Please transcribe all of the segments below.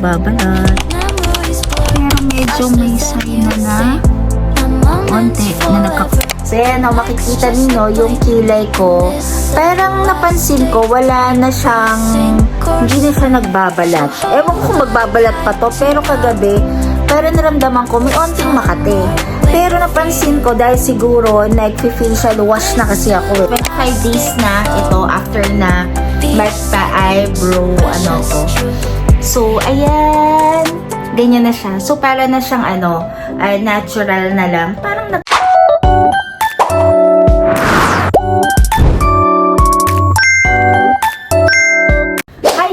nagbabalat. Pero medyo may sign na konti na So yan, makikita ninyo yung kilay ko. Parang napansin ko, wala na siyang, hindi na siya nagbabalat. Ewan ko kung magbabalat pa to, pero kagabi, parang naramdaman ko, may onting makate. Pero napansin ko, dahil siguro, nag-facial wash na kasi ako. 25 days na ito, after na magpa-eyebrow, ko. So, ayan, ganyan na siya. So, para na siyang, natural na lang. Parang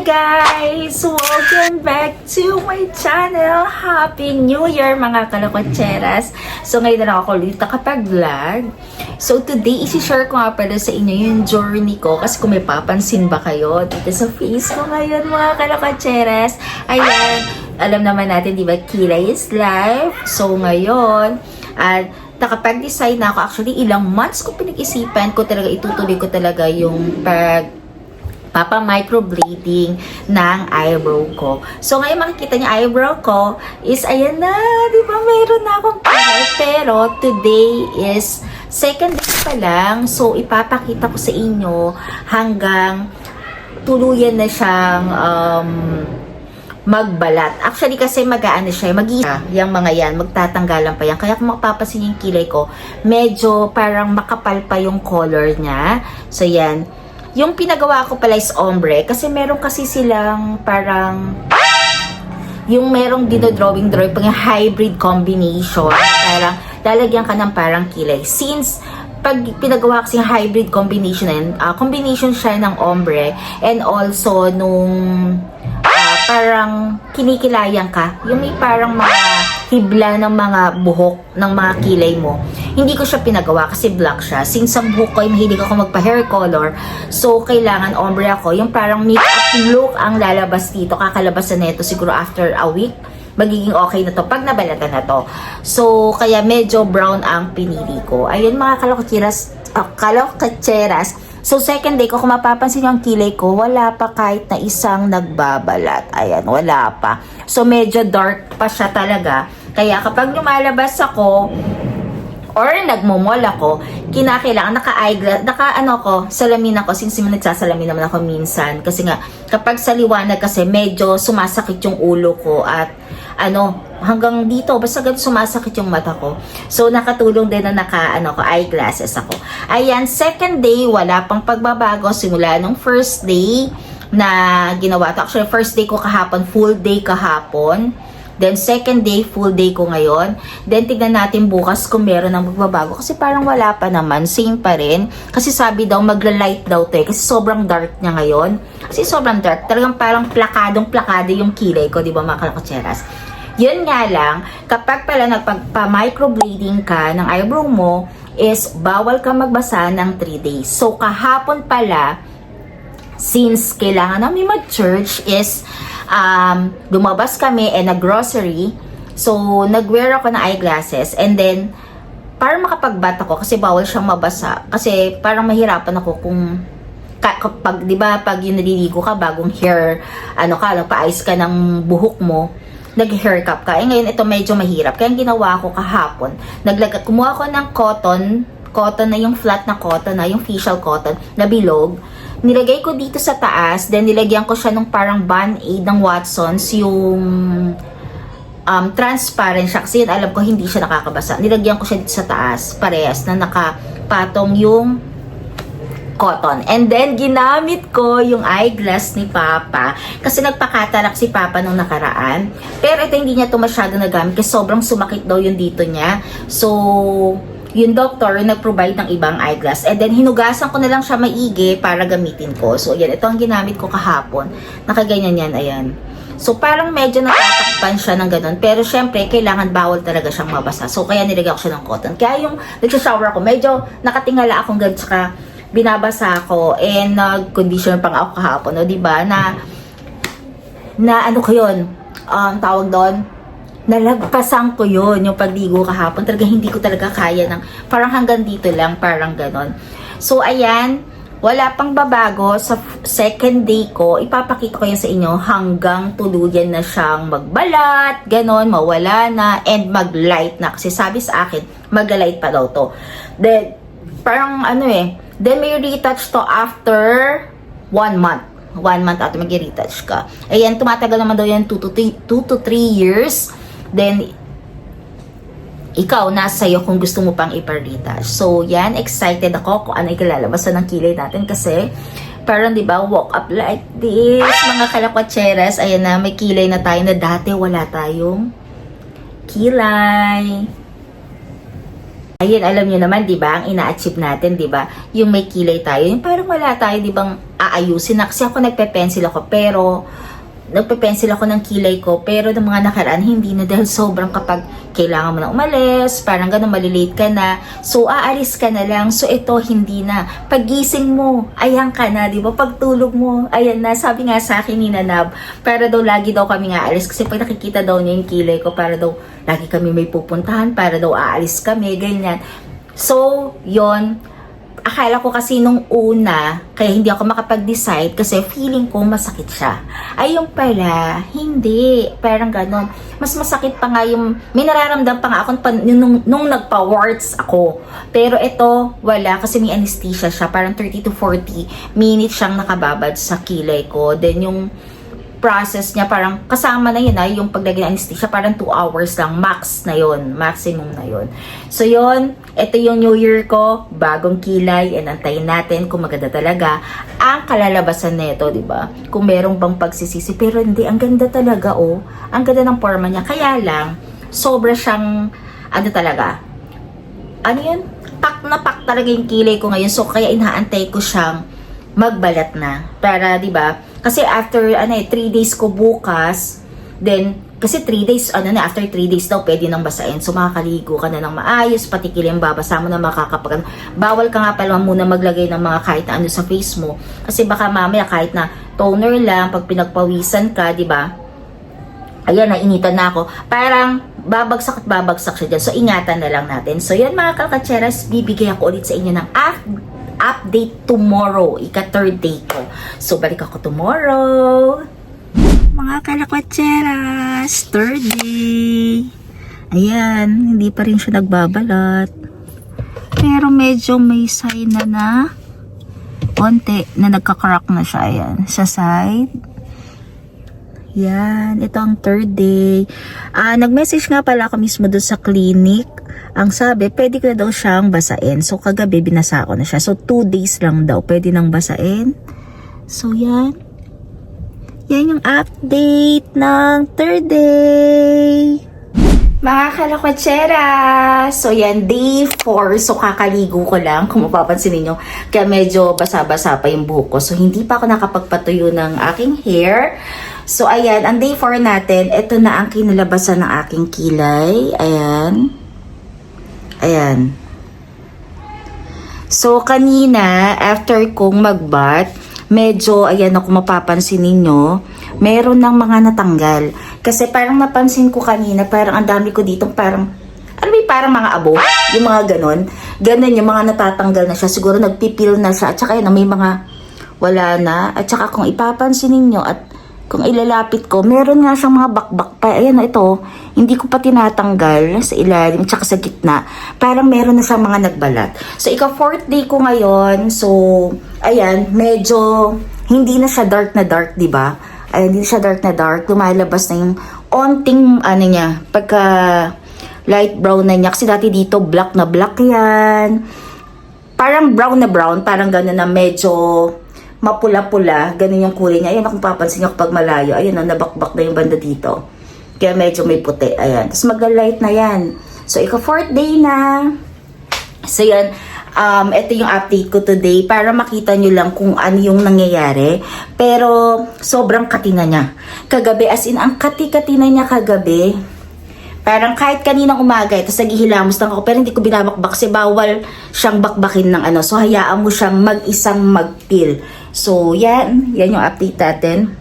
guys! Welcome back to my channel! Happy New Year mga kalakotseras! So ngayon na lang ako ulit nakapag-vlog. So today, isi-share ko nga pala sa inyo yung journey ko. Kasi kung may papansin ba kayo dito sa face ko ngayon mga kalakotseras. Ayan, alam naman natin diba, kilay is life. So ngayon, at nakapag-decide na ako. Actually, ilang months ko pinag-isipan ko talaga, itutuloy ko talaga yung microblading ng eyebrow ko. So, ngayon makikita niyo eyebrow ko is, ayan na, di ba, mayroon na akong color. Pero, today is second day pa lang. So, ipapakita ko sa inyo hanggang tuluyan na siyang magbalat. Actually, kasi mag-aano siya, yung mga yan, magtatanggalan pa yan. Kaya kung mapapansin yung kilay ko, medyo parang makapal pa yung color niya. So, yan. Yung pinagawa ko pala is ombre kasi meron kasi silang parang yung merong dinodrawing pang hybrid combination. Parang lalagyan ka ng parang kilay. Since pag pinagawa kasi yung hybrid combination na yun, combination siya ng ombre and also nung parang kinikilayan ka. Yung may parang mga hibla ng mga buhok ng mga kilay mo. Hindi ko siya pinagawa kasi black siya. Since ang buhok ko ay mahilig ako magpa-hair color, so kailangan ombre ako. Yung parang makeup look ang lalabas dito. Kakalabasan na ito siguro after a week. Magiging okay na to pag nabalatan na to. So, kaya medyo brown ang pinili ko. Ayun mga kalokatseras. So, second day ko, kung mapapansin nyo ang kilay ko, wala pa kahit na isang nagbabalat. Ayan, wala pa. So, medyo dark pa siya talaga. Kaya kapag lumalabas ako, or nagmumol ako, kinakailangan naka-eyeglass, salamin ako, since nagsasalamin naman ako minsan. Kasi nga, kapag sa liwanag kasi, medyo sumasakit yung ulo ko at hanggang dito, basta ganito sumasakit yung mata ko. So, nakatulong din na eyeglasses ako. Ayan, second day, wala pang pagbabago. Simula nung first day na ginawa to. Actually, first day ko kahapon, full day kahapon. Then, second day, full day ko ngayon. Then, tignan natin bukas kung meron ng magbabago. Kasi parang wala pa naman. Same pa rin. Kasi sabi daw, magla-light daw to eh. Kasi sobrang dark niya ngayon. Kasi sobrang dark. Talagang parang plakado yung kilay ko. Di ba mga kalakotseras? Yun nga lang, kapag pala nagpa-microblading ka ng eyebrow mo, is bawal ka magbasa ng 3 days. So, kahapon pala, since kailangan namin mag-church is lumabas kami and nag-grocery. So, nag-wear ako ng eyeglasses and then para makapag-bat ako kasi bawal siyang mabasa. Kasi parang mahirapan ako kung kapag, di ba, pag yung naliligo ka bagong hair, nagpa-ice ka ng buhok mo, nag-hair cap ka. Eh ngayon, ito medyo mahirap. Kaya ginawa ko kahapon, kumuha ko ng cotton na yung flat na cotton na, yung facial cotton na bilog. Nilagay ko dito sa taas, then nilagyan ko siya nung parang Band-Aid ng Watsons, yung transparent siya. Kasi yun, alam ko, hindi siya nakakabasa. Nilagyan ko siya dito sa taas, parehas, na nakapatong yung cotton. And then, ginamit ko yung eyeglass ni Papa. Kasi nagpakatarak si Papa nung nakaraan. Pero ito, hindi niya ito masyado nagamit kasi sobrang sumakit daw yung dito niya. So, yung doctor nag-provide ng ibang eyeglass. And then, hinugasan ko na lang siya maigi para gamitin ko. So, yan. Ito ang ginamit ko kahapon. Nakaganyan yan. Ayan. So, parang medyo natatakpan siya ng ganun. Pero, syempre, kailangan bawal talaga siyang mabasa. So, kaya nilagay ko siya ng cotton. Kaya yung nagsha-shower ko, medyo nakatingala akong ganun. Tsaka, binabasa ako. And, nag-conditioner pang ako kahapon. O, diba? Na ano ko yun? Tawag doon? Nalagpasan ko yun, yung pagligo kahapon. Talaga hindi ko talaga kaya ng, parang hanggang dito lang, parang ganon. So, ayan, wala pang babago sa second day ko. Ipapakita ko yan sa inyo hanggang tuluyan na siyang magbalat, ganon, mawala na, and mag-light na. Kasi sabi sa akin, mag-light pa daw to. Then, parang then may retouch to after 1 month. 1 month after mag-retouch ka. Ayan, tumatagal naman daw yan 2 to 3 years. Then, ikaw, nasa iyo kung gusto mo pang ipa-retouch. So, yan, excited ako kung ano ikalalabasan ng kilay natin kasi parang, di ba, walk up like this. Mga kalakwatseras, ayan na, may kilay na tayo na dati wala tayong kilay. Ayan, alam nyo naman, di ba, ang ina-achieve natin, di ba, yung may kilay tayo. Yung parang wala tayo, di bang aayusin na. Kasi ako nagpe-pencil ako, pero nagpe-pencil ako ng kilay ko, pero ng mga nakaraan, hindi na dahil sobrang kapag kailangan mo na umalis, parang ganun, malilate ka na, so aalis ka na lang, so ito, hindi na. Pagising mo, ayan ka na, di ba? Pagtulog mo, ayan na, sabi nga sa akin ni Nanab, para daw lagi daw kami nga aalis, kasi pag nakikita daw niya yung kilay ko, para daw lagi kami may pupuntahan, para daw aalis kami, ganyan. So, yon. Akala ko kasi nung una, kaya hindi ako makapag-decide kasi feeling ko masakit siya. Ay, yung pala, hindi. Parang ganon. Mas masakit pa nga yung, may nararamdam pa nga ako nung nagpa-warts ako. Pero ito, wala kasi may anesthesia siya. Parang 30 to 40 minutes siyang nakababad sa kilay ko. Then yung process niya, parang kasama na yun yung paglagay ng anesthesia, parang 2 hours lang, max na yun, maximum na yun. So yun, ito yung New Year ko, bagong kilay, and antayin natin kung maganda talaga ang kalalabasan na ito, di ba? Kung merong bang pagsisisi, pero hindi, ang ganda talaga, ang ganda ng forma niya, kaya lang, sobra siyang, talaga, yun? Pak na pak talaga yung kilay ko ngayon, so kaya inaantay ko siyang magbalat na, para, di ba, kasi after 3 days ko bukas, then kasi 3 days after 3 days daw pwede nang basain. So makakaligo ka na ng maayos, pati kilim babasa mo na makakapag. Bawal ka nga pala muna maglagay ng mga kahit na ano sa face mo. Kasi baka mamaya kahit na toner lang pag pinagpawisan ka, 'di ba? Ayan, nainitan na ako. Parang babagsak at babagsak siya dyan. So ingatan na lang natin. So yan mga kalkatseras, bibigay ako ulit sa inyo ng update tomorrow, ika-3rd day ko. So, balik ako tomorrow. Mga kalakwatsyeras, 3rd day. Ayan, hindi pa rin siya nagbabalat. Pero medyo may sign na konti na nagka-crack na siya. Ayan, sa side. Yan, ito ang 3rd day. Nag-message nga pala ako mismo doon sa clinic. Ang sabi, pwede ko na daw siyang basain. So, kagabi binasa ko na siya. So, 2 days lang daw. Pwede nang basain. So, yan. Yan yung update ng 3rd day. Mga kalakwatsera. So, yan. Day 4. So, kakaligo ko lang. Kung mapapansin niyo. Kaya medyo basa-basa pa yung buhok ko. So, hindi pa ako nakapagpatuyo ng aking hair. So, ayan. Ang day 4 natin. Ito na ang kinalabasan ng aking kilay. Ayan. Ayan. So, kanina, after kong magbat, medyo, ayan ako mapapansin ninyo, meron ng mga natanggal. Kasi parang napansin ko kanina, parang ang dami ko dito, parang, parang mga abo, yung mga ganon. Ganon yung mga natatanggal na siya. Siguro nagpipil na siya. At saka yun, may mga wala na. At saka kung ipapansin ninyo at kung ilalapit ko, meron nga siyang mga bakbak pa. Ayan na ito, hindi ko pa tinatanggal sa ilalim tsaka sa gitna. Parang meron na siyang mga nagbalat. So, ika-4th day ko ngayon. So, ayan, medyo hindi na siya dark na dark, di ba? Ayan, hindi siya dark na dark. Lumalabas na yung onting, niya, pagka light brown na niya. Kasi dati dito, black na black yan. Parang brown na brown, parang gano'n na medyo mapula-pula, ganun yung kulay niya. Ayan, kung papansin niyo kapag malayo, ayan, nabakbak na yung banda dito. Kaya medyo may puti, ayan. Tapos mag-light na yan. So, ika-4th day na. So, yan. Ito yung update ko today para makita nyo lang kung ano yung nangyayari. Pero, sobrang katina niya. Kagabi, as in, ang kati-katina niya kagabi. Parang kahit kaninang umaga, tapos naghihilamos lang ako, pero hindi ko binabakbak kasi bawal siyang bakbakin ng So, hayaan mo siyang mag-isang magpil. So, yan yung update natin.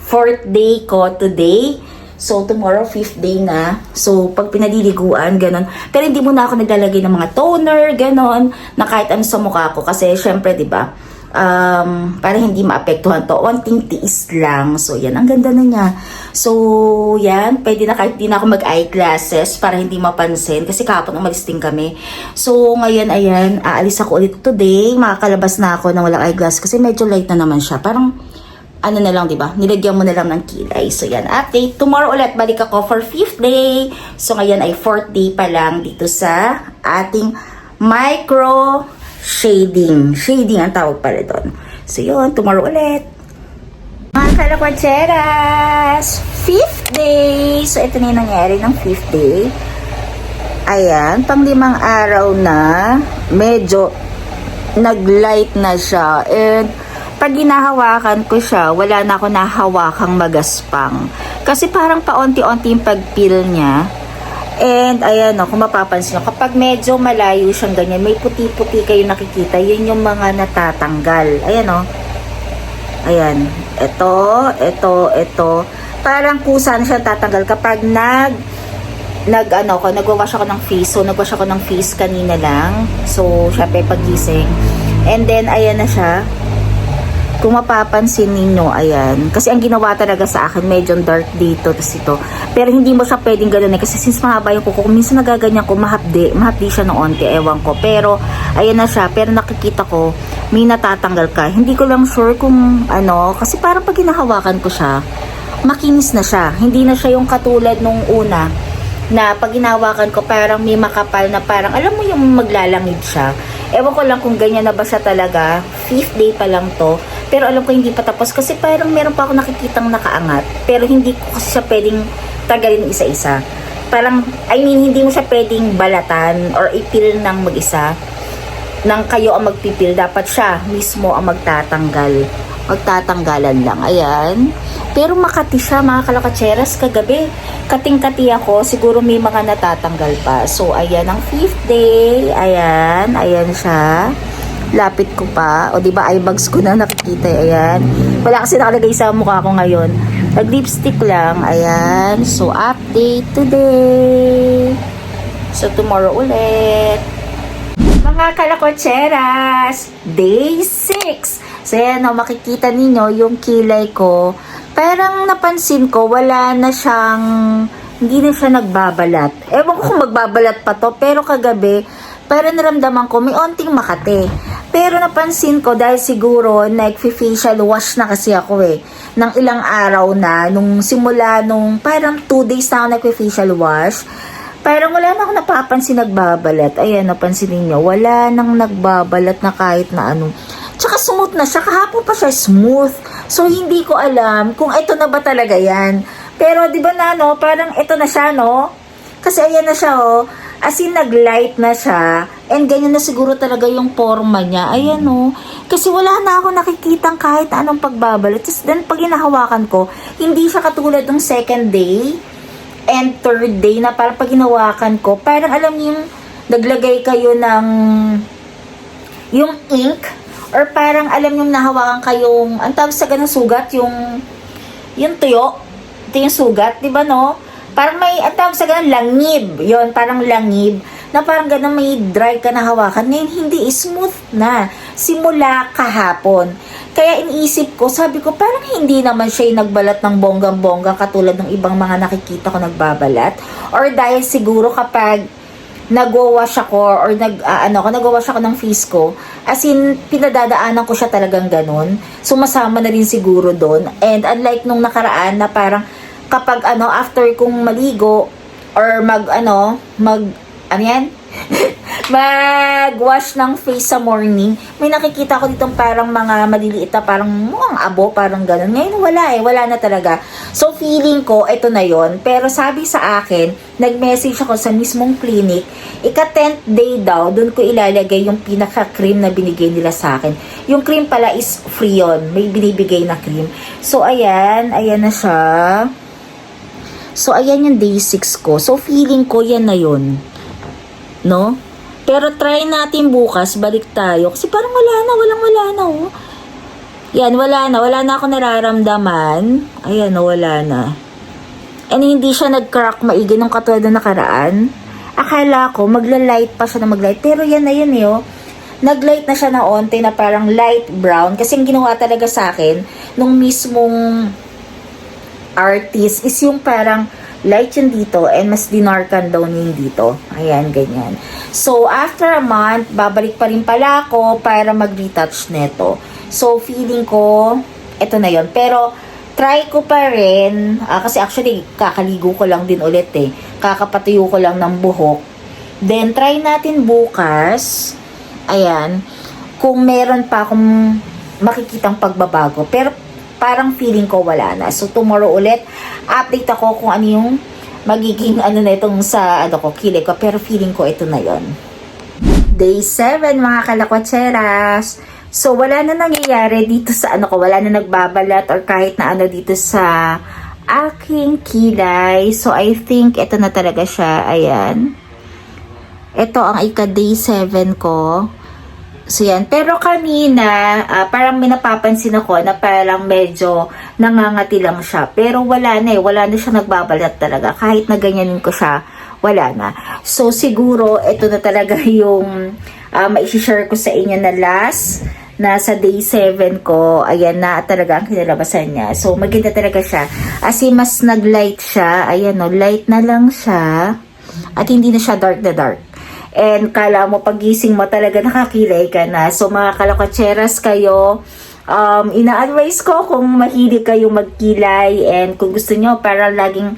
4th day ko today. So, tomorrow, 5th day na. So, pag pinaliliguan, ganon. Pero hindi muna ako naglalagay ng mga toner, ganon, na kahit ano sa mukha ko. Kasi, syempre, di ba, para hindi maapektuhan to. Onting tiis lang. So, yan. Ang ganda na niya. So, yan. Pwede na kahit di na ako mag-eyeglasses para hindi mapansin. Kasi kahapon umalis din kami. So, ngayon, ayan. Aalis ako ulit today. Makakalabas na ako ng walang eyeglass. Kasi medyo light na naman siya. Parang, ano na lang, di ba? Nilagyan mo na lang ng kilay. So, yan. Update. Tomorrow ulit, balik ako for 5th day. So, ngayon ay 4th day pa lang dito sa ating micro shading. Shading ang tawag pala doon. So, yun. Tomorrow ulit. Mga kalakwadseras! 5th day! So, ito na yung nangyari ng 5th day. Ayan. Pang-5 araw na. Medyo nag-light na siya. And, pag ginahawakan ko siya, wala na ako nahawakang magaspang. Kasi parang paunti-unti yung pag-peel niya. And, ayan o, kung mapapansin nyo, kapag medyo malayo siyang ganyan, may puti-puti kayo nakikita, yun yung mga natatanggal. Ayan o. Ayan. Ito. Parang kusa na siya tatanggal kapag nagwawash ako ng face. So, nagwash ako ng face kanina lang. So, syempre, pagising. And then, ayan na siya. Kung mapapansin ninyo, ayan. Kasi ang ginawa talaga sa akin, medyo dark dito, tas ito. Pero hindi mo siya pwedeng gano'n eh. Kasi since mahaba yung kuko, minsan nagaganyan ko, mahapdi siya ng onti, ewan ko. Pero, ayan na siya. Pero nakikita ko, may natatanggal ka. Hindi ko lang sure kung ano, kasi parang pag hinahawakan ko siya, makinis na siya. Hindi na siya yung katulad nung una, na pag hinahawakan ko, parang may makapal na parang, alam mo yung maglalangid siya. Ewan ko lang kung ganyan na ba siya talaga. 5th day pa lang to. Pero alam ko hindi pa tapos kasi parang meron pa ako nakikitang nakaangat. Pero hindi ko kasi siya pwedeng tagalin isa-isa. Parang, hindi mo siya pwedeng balatan or ipil ng mag-isa. Nang kayo ang magpipil, dapat siya mismo ang magtatanggal. Magtatanggalan lang. Ayan. Pero makati siya, mga kalakatseras, kagabi. Kating-kati ako, siguro may mga natatanggal pa. So, ayan ang 5th day. Ayan siya. Lapit ko pa. O, diba, eye bags ko na nakikita. Ayan. Wala kasi nakalagay sa mukha ko ngayon. Nag-lipstick lang. Ayan. So, update today. So, tomorrow ulit. Mga kalakotseras, day 6. So, ayan, makikita ninyo yung kilay ko. Parang napansin ko, hindi na siya nagbabalat. Ewan ko kung magbabalat pa to, pero kagabi, parang naramdaman ko, may onting makate. Pero napansin ko, dahil siguro, nag-facial wash na kasi ako ng ilang araw na, nung parang 2 days na ako nag-facial wash, parang wala na ako napapansin nagbabalat. Ayan, napansin niyo, wala nang nagbabalat na kahit na ano. Tsaka smooth na siya, kahapon pa siya smooth. So, hindi ko alam kung ito na ba talaga yan. Pero, di ba parang ito na siya, no? Kasi ayan na siya, oh. As in, nag-light na siya. And ganyan na siguro talaga yung forma niya. Ayan, oh. Kasi wala na ako nakikitang kahit anong pagbabalat. Tapos, then, pag hinahawakan ko, hindi siya katulad ng 2nd day and 3rd day na parang pag hinahawakan ko, parang alam yung naglagay kayo ng yung ink, or parang alam yung nahawakan kayong, ang tawag sa ganang sugat, yung tuyo. Ito yung sugat, di ba no? Parang may, ang tawag sa ganang langib. Yon, parang langib. Na parang ganang may dry ka na hawakan. Ngayon, hindi, smooth na. Simula kahapon. Kaya iniisip ko, sabi ko, parang hindi naman siya yung nagbalat ng bonggang-bongga katulad ng ibang mga nakikita ko nagbabalat. Or dahil siguro kapag nagwawash ako or nagwawash ako ng face ko, as in, pinadadaanan ko siya talagang ganun. Sumasama na rin siguro doon. And unlike nung nakaraan na parang kapag after kong maligo or mag-wash ng face sa morning, may nakikita ko ditong parang mga maliliit na parang mukhang abo, parang gano'n. Ngayon wala na talaga. So feeling ko, ito na yon. Pero sabi sa akin, nag-message ako sa mismong clinic, ika-10th day daw, doon ko ilalagay yung pinaka-cream na binigay nila sa akin. Yung cream pala is free yun. May binibigay na cream. So ayan na siya. So ayan yung day 6 ko. So feeling ko yan na yun. No? Pero try natin bukas, balik tayo. Kasi parang wala na, oh. Yan, wala na ako nararamdaman. Ayan, wala na. And hindi siya nag-crack maigi nung katulad na nakaraan. Akala ko magla-light pa siya na mag-light. Pero yan na yun eh, oh. Nag-light na siya na onte na parang light brown. Kasi yung ginawa talaga sa akin nung mismong artist is yung parang light yun dito and mas dinarkan daw niya yung dito. Ayan, ganyan. So, after a month, babalik pa rin pala ako para mag-retouch neto. So, feeling ko, eto na yon. Pero, try ko pa rin, kasi actually, kakaligo ko lang din ulit eh. Kakapatuyo ko lang ng buhok. Then, try natin bukas. Ayan. Kung meron pa akong makikitang pagbabago. Pero, parang feeling ko wala na. So, tomorrow ulit, update ako kung ano yung magiging ano na itong sa kilay ko. Pero feeling ko ito na yon. Day 7, mga kalakwacheras. So, wala na nangyayari dito sa wala na nagbabalat or kahit na dito sa aking kilay. So, I think ito na talaga siya. Ayan. Ito ang ika-day 7 ko. So, yan. Pero kanina, parang may napapansin ako na parang medyo nangangati lang siya. Pero wala na eh. Wala na siya nagbabalat talaga. Kahit na ganyanin ko siya, wala na. So, siguro, ito na talaga yung maishishare ko sa inyo na last. Nasa day 7 ko. Ayan na talaga ang kinalabasan niya. So, maganda talaga siya. As in, mas nag-light siya. Ayan o, light na lang siya. At hindi na siya dark na dark. And kala mo pagising mo talaga nakakilay ka na. So mga kalakatseras kayo, ina-advise ko kung mahilig kayong magkilay and kung gusto nyo para laging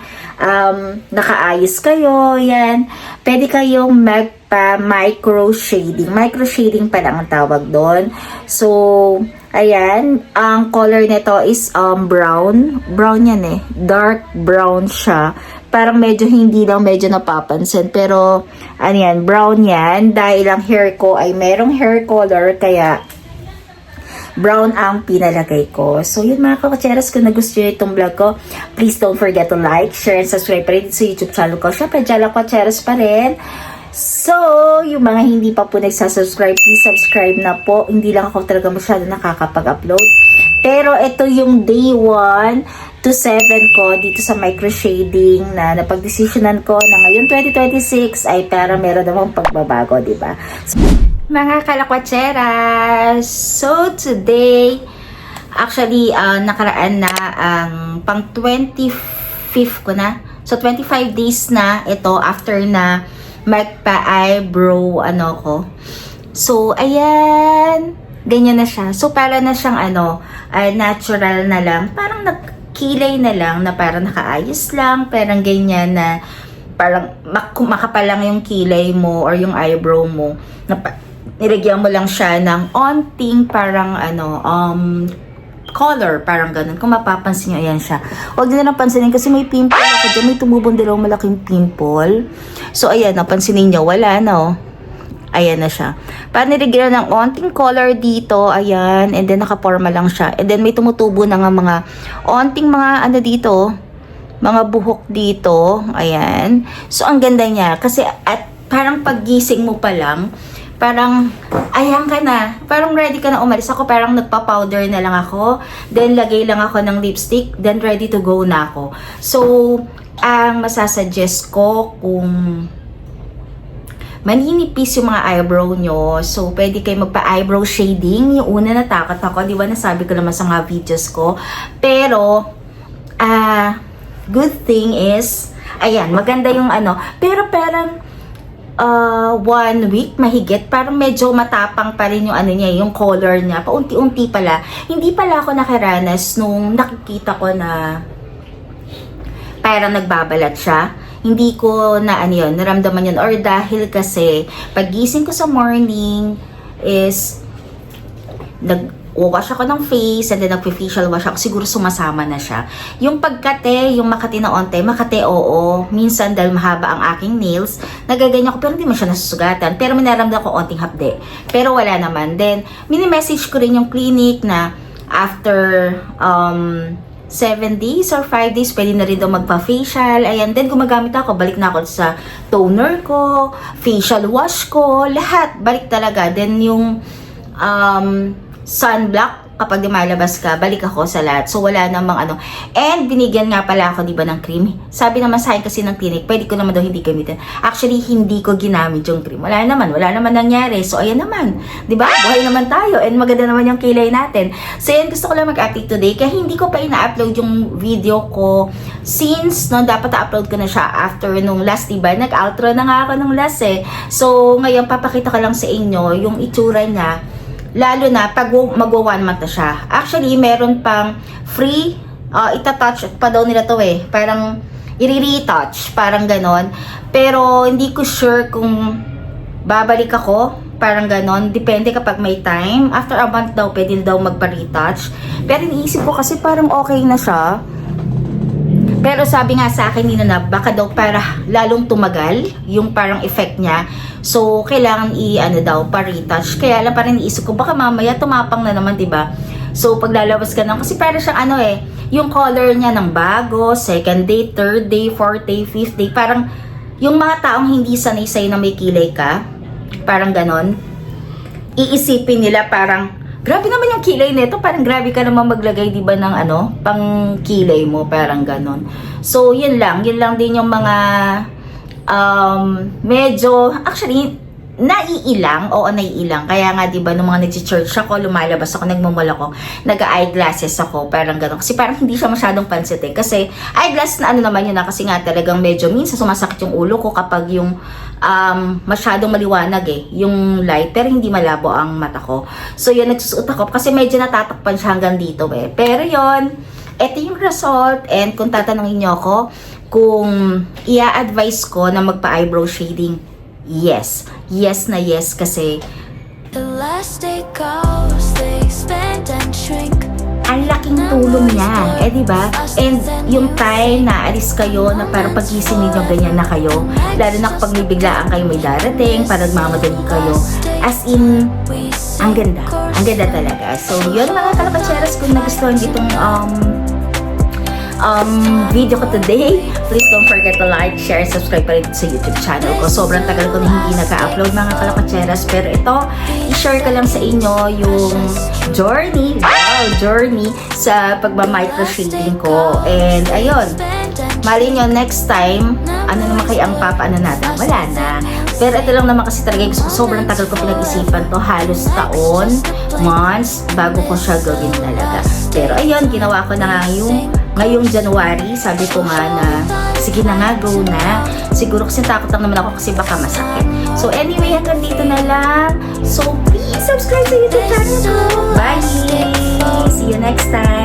nakaayos kayo, yan. Pwede kayong magpa-micro shading. Micro shading pa lang ang tawag doon. So, ayan. Ang color nito is brown. Brown yan eh. Dark brown siya. Parang medyo hindi lang medyo napapansin. Pero, ano yan, brown yan. Dahil ang hair ko ay merong hair color, kaya brown ang pinalagay ko. So, yun mga kakatseras, kung nagustuhan itong vlog ko, please don't forget to like, share, and subscribe pa rin sa YouTube channel ko. Siyempre, Jala Kakatseras pa rin. So, yung mga hindi pa po nagsasubscribe, please subscribe na po. Hindi lang ako talaga masyado nakakapag-upload. Pero, ito yung day 1 to 7 ko dito sa micro shading na napagdesisyonan ko na ngayon 2026 ay para meron namang pagbabago, di ba? So, mga kalakwacheras, so today, actually, nakaraan na ang pang 25th ko na. So, 25 days na ito after na magpa-eyebrow ko. So, ayan, ganyan na siya. So, para na siyang natural na lang. Parang kilay na lang na parang nakaayos lang, parang ganyan na parang makapal lang yung kilay mo or yung eyebrow mo. Nilagyan mo lang siya ng onting parang color, parang ganun. Kung mapapansin nyo, ayan siya. Huwag nyo na pansinin kasi may pimple ako dyan. May tumubong dilaw malaking pimple. So, ayan, napansinin nyo, wala na oh. Ayan na siya. Para nilagyan ng onting color dito, ayan, and then nakaporma lang siya. And then may tumutubo na nga mga onting mga dito, mga buhok dito, ayan. So, ang ganda niya. Kasi at parang paggising mo pa lang, parang, ayan ka na. Parang ready ka na umalis. Ako parang nagpa-powder na lang ako. Then, lagay lang ako ng lipstick. Then, ready to go na ako. So, ang masasuggest ko kung maninipis yung mga eyebrow nyo. So, pwede kayo magpa-eyebrow shading. Yung una natakot ako. Di ba nasabi ko naman sa mga videos ko. Pero, good thing is, ayan, maganda yung Pero parang, 1 week mahigit, parang medyo matapang pa rin yung niya, yung color niya. Paunti-unti pala. Hindi pala ako nakaranas nung nakikita ko na parang nagbabalat siya. Hindi ko na naramdaman yun. Or dahil kasi, pagising ko sa morning is, nag-wash ako ng face and then nag-facial wash ako. Siguro sumasama na siya. Yung pagkate, yung makati na onte, makate oo. Minsan dahil mahaba ang aking nails, nagaganyan ko pero hindi man siya nasusugatan. Pero minaramdam ko onting hapde. Pero wala naman. Then, mini-message ko rin yung clinic na after 7 days or 5 days, pwede na rin daw magpa-facial. Ayan, then gumagamit ako. Balik na ako sa toner ko, facial wash ko, lahat. Balik talaga. Then yung sunblock, kapag lumalabas ka, balik ako sa lahat. So, wala namang ano. And, binigyan nga pala ako, di ba, ng cream. Sabi naman sa akin kasi ng clinic, pwede ko naman daw hindi gamitin. Actually, hindi ko ginamit yung cream. Wala naman nangyari. So, ayan naman. Di ba? Buhay naman tayo. And maganda naman yung kilay natin. So, yan, gusto ko lang mag-update today. Kaya hindi ko pa ina-upload yung video ko since, no, dapat na-upload ko na siya after nung last, di ba? Nag-outro na nga ako nung last eh. So, ngayon, papakita ko lang sa inyo yung itsura niya. Lalo na pag mag-1 month na siya. Actually, meron pang free, itatouch pa daw nila to eh. Parang i-retouch, parang ganon. Pero hindi ko sure kung babalik ako, parang ganon. Depende kapag may time. After a month daw, pwede daw magpa-retouch. Pero iniisip ko kasi parang okay na siya. Pero sabi nga sa akin nila na baka daw para lalong tumagal yung parang effect niya. So, kailangan daw, pa-retouch. Kaya lang parang iniisip ko, baka mamaya tumapang na naman, diba? So, pag lalabas ka naman, kasi parang siyang yung color niya ng bago, second day, third day, fourth day, fifth day. Parang yung mga taong hindi sanay sa'yo na may kilay ka, parang ganon, iisipin nila parang, grabe naman yung kilay nito, parang grabe ka naman maglagay, di ba, ng pang kilay mo, parang ganon. So, yun lang din yung mga, medyo, actually, naiilang, kaya nga, di ba, nung mga nag-church ako, lumalabas ako, nagmamall ako, nag-eyeglasses ako, parang ganon. Kasi parang hindi siya masyadong pansitin, kasi eyeglass na naman yun kasi nga talagang medyo, minsan sumasakit yung ulo ko kapag yung, masyadong maliwanag yung light, pero hindi malabo ang mata ko. So yun, nagsusuot ako kasi medyo natatakpan siya hanggang dito pero yun, eto yung result. And kung tatanungin niyo ako kung i-advise ko na magpa-eyebrow shading, yes kasi The last day goes, they expand and shrink. ang laking tulong niya, diba? And yung time na alis kayo, na parang pagising ninyo, ganyan na kayo. Lalo na kapag may biglaan kayo may darating, parang magmamadali kayo. As in, ang ganda talaga. So, yun mga kalapatseras, kung nagustuhan itong video ko today, please don't forget to like, share, subscribe pa rin sa YouTube channel ko. Sobrang tagal ko na hindi naka-upload mga kalapatseras, pero ito, i-share ko lang sa inyo yung journey sa pagma-micro shading ko. And ayun, mali nyo next time, ano naman kayo ang papaano natin? Wala na. Pero ito lang naman kasi talaga, sobrang tagal ko pinag-isipan to, halos taon, months, bago ko siya gawin talaga. Pero ayun, ginawa ko na nga ngayong January. Sabi ko nga na, sige na nga, go na. Siguro kasi takot lang naman ako kasi baka masakit. So anyway, hanggang dito na lang. So please subscribe sa YouTube channel ko. Bye! See you next time!